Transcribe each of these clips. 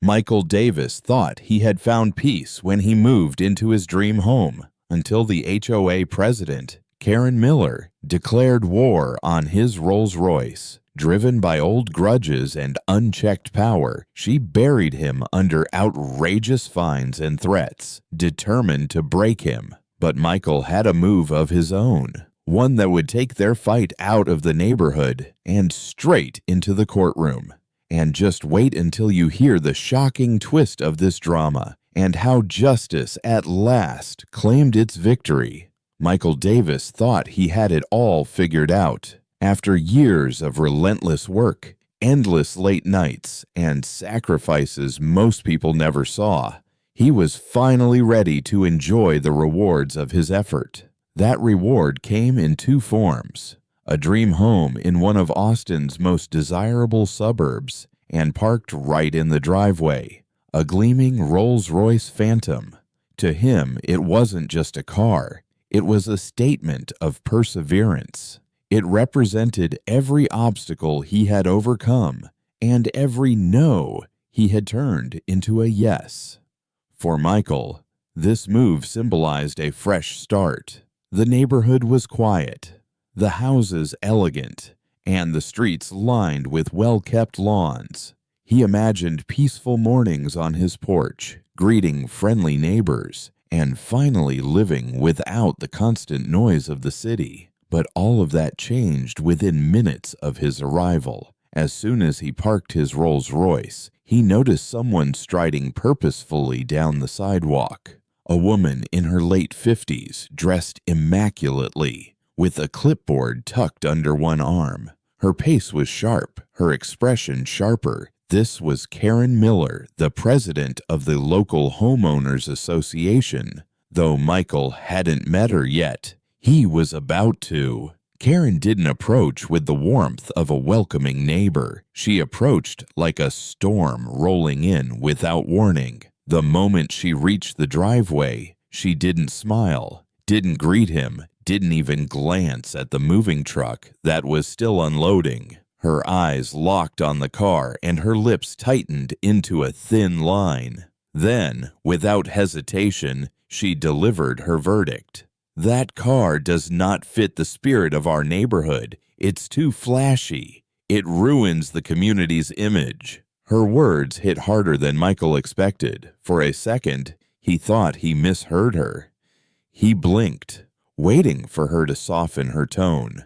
Michael Davis thought he had found peace when he moved into his dream home, until the HOA president, Karen Miller, declared war on his Rolls-Royce. Driven by old grudges and unchecked power, she buried him under outrageous fines and threats, determined to break him. But Michael had a move of his own, one that would take their fight out of the neighborhood and straight into the courtroom. And just wait until you hear the shocking twist of this drama and how justice at last claimed its victory. Michael Davis thought he had it all figured out. After years of relentless work, endless late nights, and sacrifices most people never saw, he was finally ready to enjoy the rewards of his effort. That reward came in two forms: a dream home in one of Austin's most desirable suburbs, and parked right in the driveway, a gleaming Rolls-Royce Phantom. To him, it wasn't just a car, it was a statement of perseverance. It represented every obstacle he had overcome and every no he had turned into a yes. For Michael, this move symbolized a fresh start. The neighborhood was quiet, the houses elegant, and the streets lined with well-kept lawns. He imagined peaceful mornings on his porch, greeting friendly neighbors, and finally living without the constant noise of the city. But all of that changed within minutes of his arrival. As soon as he parked his Rolls-Royce, he noticed someone striding purposefully down the sidewalk. A woman in her late 50s, dressed immaculately, with a clipboard tucked under one arm. Her pace was sharp, her expression sharper. This was Karen Miller, the president of the local homeowners association. Though Michael hadn't met her yet, he was about to. Karen didn't approach with the warmth of a welcoming neighbor. She approached like a storm rolling in without warning. The moment she reached the driveway, she didn't smile, didn't greet him, didn't even glance at the moving truck that was still unloading. Her eyes locked on the car and her lips tightened into a thin line. Then, without hesitation, she delivered her verdict. "That car does not fit the spirit of our neighborhood. It's too flashy. It ruins the community's image." Her words hit harder than Michael expected. For a second, he thought he misheard her. He blinked, waiting for her to soften her tone,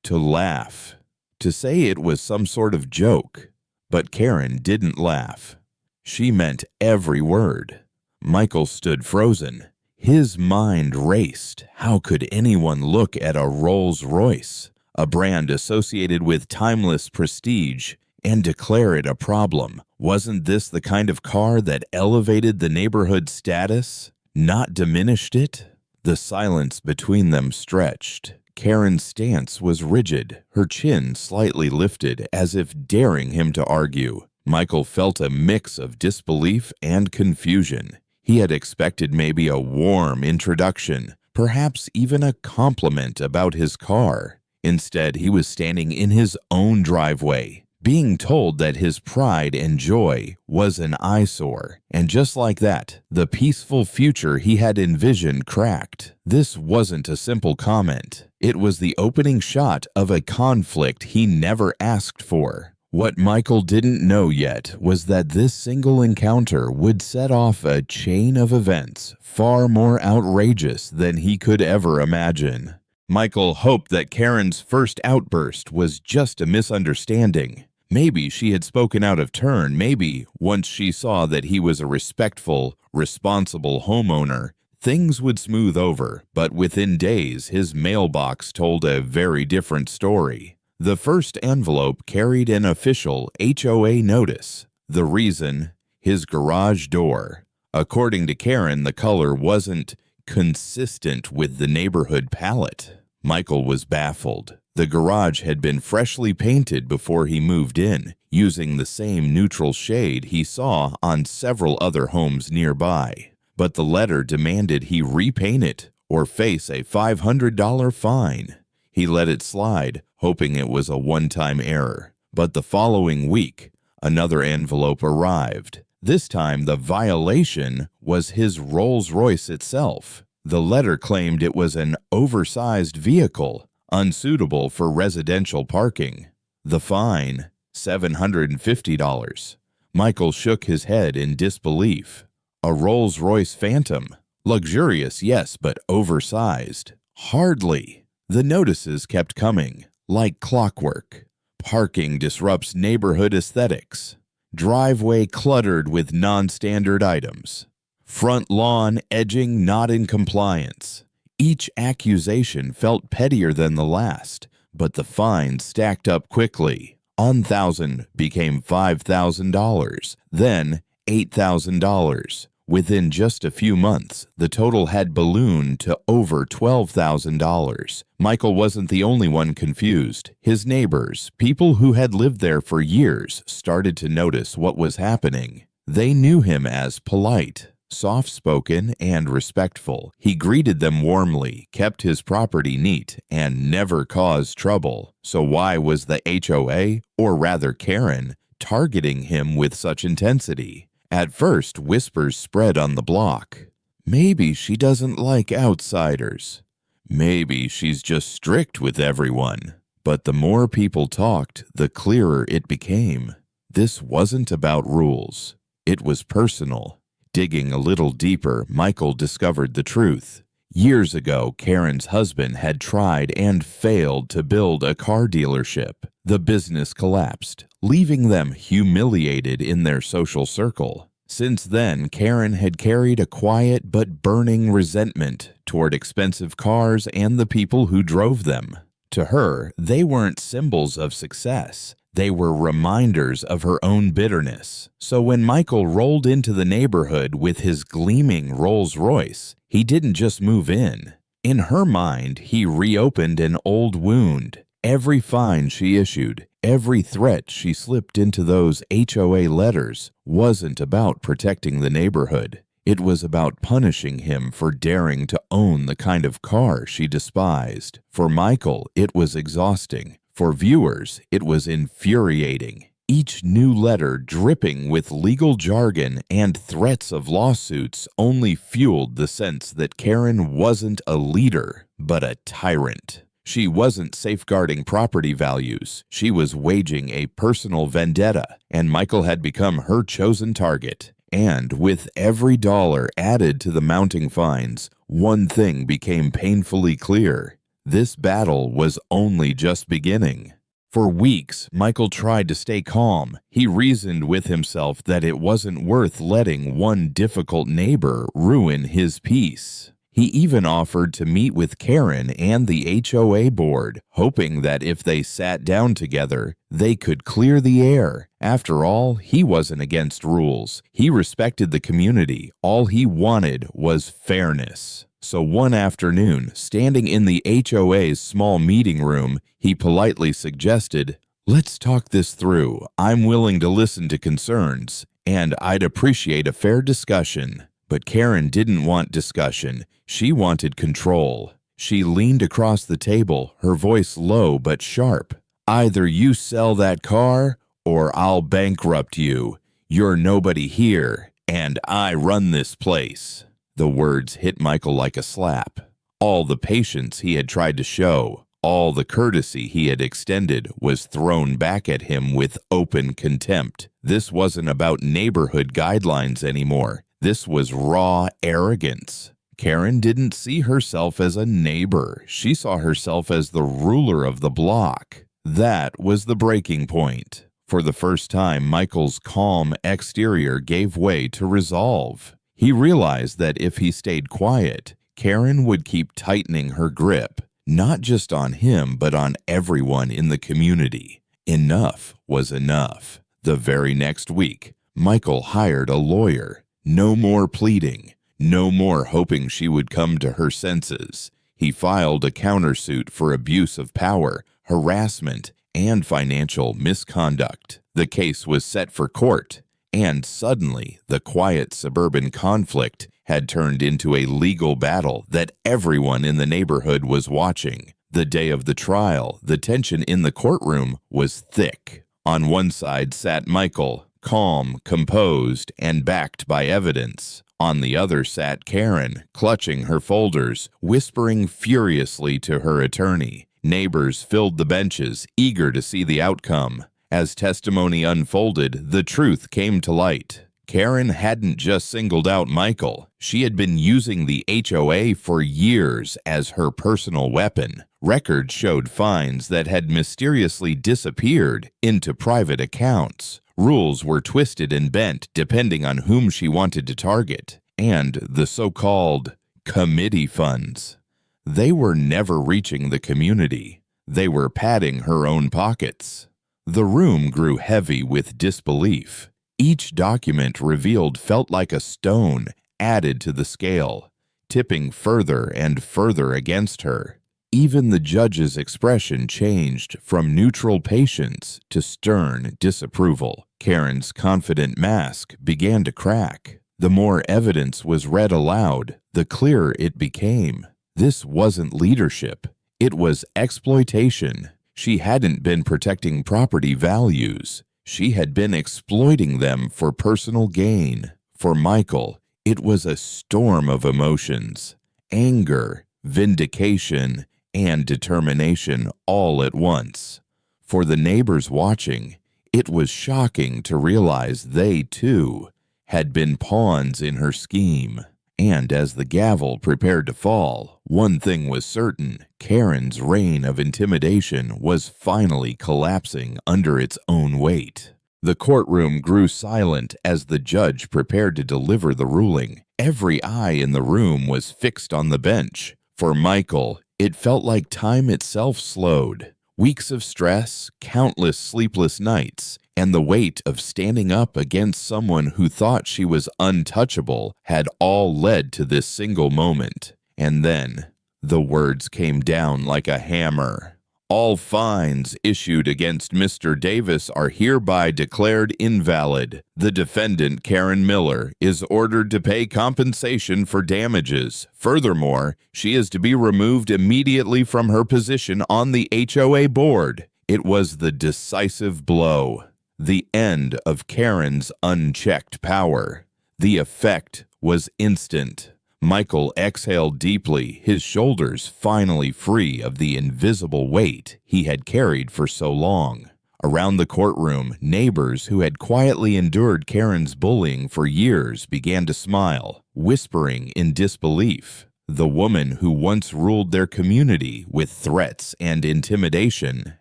to laugh, to say it was some sort of joke. But Karen didn't laugh. She meant every word. Michael stood frozen. His mind raced. How could anyone look at a Rolls-Royce, a brand associated with timeless prestige, and declare it a problem? Wasn't this the kind of car that elevated the neighborhood's status, not diminished it? The silence between them stretched. Karen's stance was rigid, her chin slightly lifted as if daring him to argue. Michael felt a mix of disbelief and confusion. He had expected maybe a warm introduction, perhaps even a compliment about his car. Instead, he was standing in his own driveway, being told that his pride and joy was an eyesore. And just like that, the peaceful future he had envisioned cracked. This wasn't a simple comment. It was the opening shot of a conflict he never asked for. What Michael didn't know yet was that this single encounter would set off a chain of events far more outrageous than he could ever imagine. Michael hoped that Karen's first outburst was just a misunderstanding. Maybe she had spoken out of turn. Maybe, once she saw that he was a respectful, responsible homeowner, things would smooth over. But within days, his mailbox told a very different story. The first envelope carried an official HOA notice. The reason? His garage door. According to Karen, the color wasn't consistent with the neighborhood palette. Michael was baffled. The garage had been freshly painted before he moved in, using the same neutral shade he saw on several other homes nearby. But the letter demanded he repaint it or face a $500 fine. He let it slide, hoping it was a one-time error. But the following week, another envelope arrived. This time, the violation was his Rolls-Royce itself. The letter claimed it was an oversized vehicle, unsuitable for residential parking. The fine, $750. Michael shook his head in disbelief. A Rolls-Royce Phantom. Luxurious, yes, but oversized. Hardly. The notices kept coming, like clockwork. Parking disrupts neighborhood aesthetics. Driveway cluttered with non-standard items. Front lawn edging not in compliance. Each accusation felt pettier than the last, but the fines stacked up quickly. $1,000 became $5,000, then $8,000. Within just a few months, the total had ballooned to over $12,000. Michael wasn't the only one confused. His neighbors, people who had lived there for years, started to notice what was happening. They knew him as polite, soft-spoken, and respectful. He greeted them warmly, kept his property neat, and never caused trouble. So why was the HOA, or rather Karen, targeting him with such intensity? At first, whispers spread on the block. Maybe she doesn't like outsiders. Maybe she's just strict with everyone. But the more people talked, the clearer it became. This wasn't about rules. It was personal. Digging a little deeper, Michael discovered the truth. Years ago, Karen's husband had tried and failed to build a car dealership. The business collapsed, leaving them humiliated in their social circle. Since then, Karen had carried a quiet but burning resentment toward expensive cars and the people who drove them. To her, they weren't symbols of success. They were reminders of her own bitterness. So when Michael rolled into the neighborhood with his gleaming Rolls-Royce, he didn't just move in. In her mind, he reopened an old wound. Every fine she issued, every threat she slipped into those HOA letters wasn't about protecting the neighborhood. It was about punishing him for daring to own the kind of car she despised. For Michael, it was exhausting. For viewers, it was infuriating. Each new letter dripping with legal jargon and threats of lawsuits only fueled the sense that Karen wasn't a leader, but a tyrant. She wasn't safeguarding property values. She was waging a personal vendetta, and Michael had become her chosen target. And with every dollar added to the mounting fines, one thing became painfully clear. This battle was only just beginning. For weeks, Michael tried to stay calm. He reasoned with himself that it wasn't worth letting one difficult neighbor ruin his peace. He even offered to meet with Karen and the HOA board, hoping that if they sat down together, they could clear the air. After all, he wasn't against rules. He respected the community. All he wanted was fairness. So one afternoon, standing in the HOA's small meeting room, he politely suggested, "Let's talk this through. I'm willing to listen to concerns, and I'd appreciate a fair discussion." But Karen didn't want discussion. She wanted control. She leaned across the table, her voice low but sharp. "Either you sell that car, or I'll bankrupt you. You're nobody here, and I run this place." The words hit Michael like a slap. All the patience he had tried to show, all the courtesy he had extended was thrown back at him with open contempt. This wasn't about neighborhood guidelines anymore. This was raw arrogance. Karen didn't see herself as a neighbor. She saw herself as the ruler of the block. That was the breaking point. For the first time, Michael's calm exterior gave way to resolve. He realized that if he stayed quiet, Karen would keep tightening her grip, not just on him, but on everyone in the community. Enough was enough. The very next week, Michael hired a lawyer. No more pleading. No more hoping she would come to her senses. He filed a countersuit for abuse of power, harassment, and financial misconduct. The case was set for court, and suddenly the quiet suburban conflict had turned into a legal battle that everyone in the neighborhood was watching. The day of the trial, the tension in the courtroom was thick. On one side sat Michael, calm, composed, and backed by evidence. On the other sat Karen, clutching her folders, whispering furiously to her attorney. Neighbors filled the benches, eager to see the outcome. As testimony unfolded, the truth came to light. Karen hadn't just singled out Michael. She had been using the HOA for years as her personal weapon. Records showed fines that had mysteriously disappeared into private accounts. Rules were twisted and bent depending on whom she wanted to target. And the so-called committee funds. They were never reaching the community. They were padding her own pockets. The room grew heavy with disbelief. Each document revealed felt like a stone added to the scale, tipping further and further against her. Even the judge's expression changed from neutral patience to stern disapproval. Karen's confident mask began to crack. The more evidence was read aloud, the clearer it became. This wasn't leadership. It was exploitation. She hadn't been protecting property values. She had been exploiting them for personal gain. For Michael, it was a storm of emotions, anger, vindication, and determination all at once. For the neighbors watching, it was shocking to realize they, too, had been pawns in her scheme. And as the gavel prepared to fall, one thing was certain: Karen's reign of intimidation was finally collapsing under its own weight. The courtroom grew silent as the judge prepared to deliver the ruling. Every eye in the room was fixed on the bench. For Michael, it felt like time itself slowed. Weeks of stress, countless sleepless nights, and the weight of standing up against someone who thought she was untouchable had all led to this single moment. And then, the words came down like a hammer. All fines issued against Mr. Davis are hereby declared invalid. The defendant, Karen Miller, is ordered to pay compensation for damages. Furthermore, she is to be removed immediately from her position on the HOA board. It was the decisive blow. The end of Karen's unchecked power. The effect was instant. Michael exhaled deeply, his shoulders finally free of the invisible weight he had carried for so long. Around the courtroom, neighbors who had quietly endured Karen's bullying for years began to smile, whispering in disbelief. The woman who once ruled their community with threats and intimidation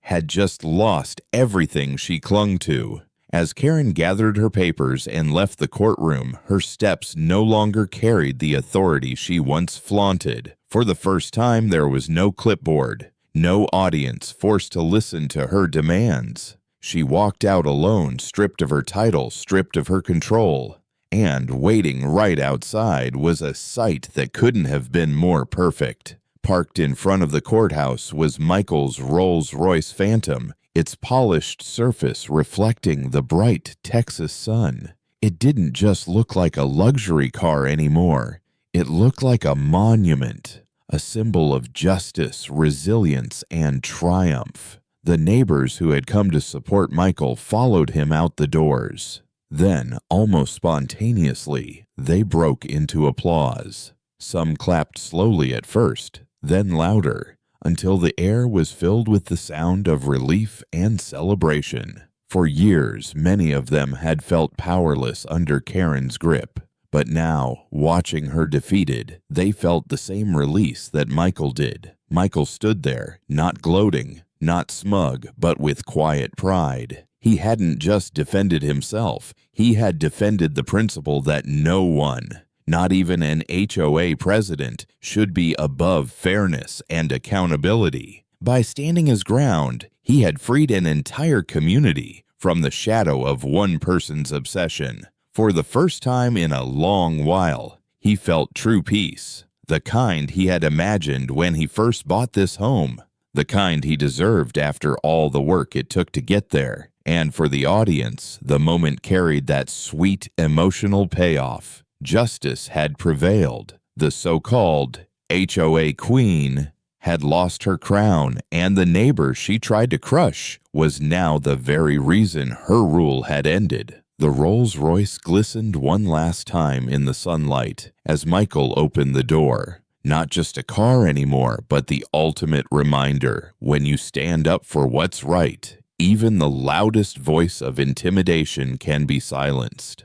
had just lost everything she clung to. As Karen gathered her papers and left the courtroom, her steps no longer carried the authority she once flaunted. For the first time, there was no clipboard, no audience forced to listen to her demands. She walked out alone, stripped of her title, stripped of her control. And waiting right outside was a sight that couldn't have been more perfect. Parked in front of the courthouse was Michael's Rolls-Royce Phantom, its polished surface reflecting the bright Texas sun. It didn't just look like a luxury car anymore. It looked like a monument, a symbol of justice, resilience, and triumph. The neighbors who had come to support Michael followed him out the doors. Then, almost spontaneously, they broke into applause. Some clapped slowly at first, then louder, until the air was filled with the sound of relief and celebration. For years, many of them had felt powerless under Karen's grip. But now, watching her defeated, they felt the same release that Michael did. Michael stood there, not gloating, not smug, but with quiet pride. He hadn't just defended himself. He had defended the principle that no one, not even an HOA president, should be above fairness and accountability. By standing his ground, he had freed an entire community from the shadow of one person's obsession. For the first time in a long while, he felt true peace, the kind he had imagined when he first bought this home, the kind he deserved after all the work it took to get there. And for the audience, the moment carried that sweet emotional payoff. Justice had prevailed. The so-called HOA queen had lost her crown, and the neighbor she tried to crush was now the very reason her rule had ended. The Rolls-Royce glistened one last time in the sunlight as Michael opened the door. Not just a car anymore, but the ultimate reminder: when you stand up for what's right, even the loudest voice of intimidation can be silenced.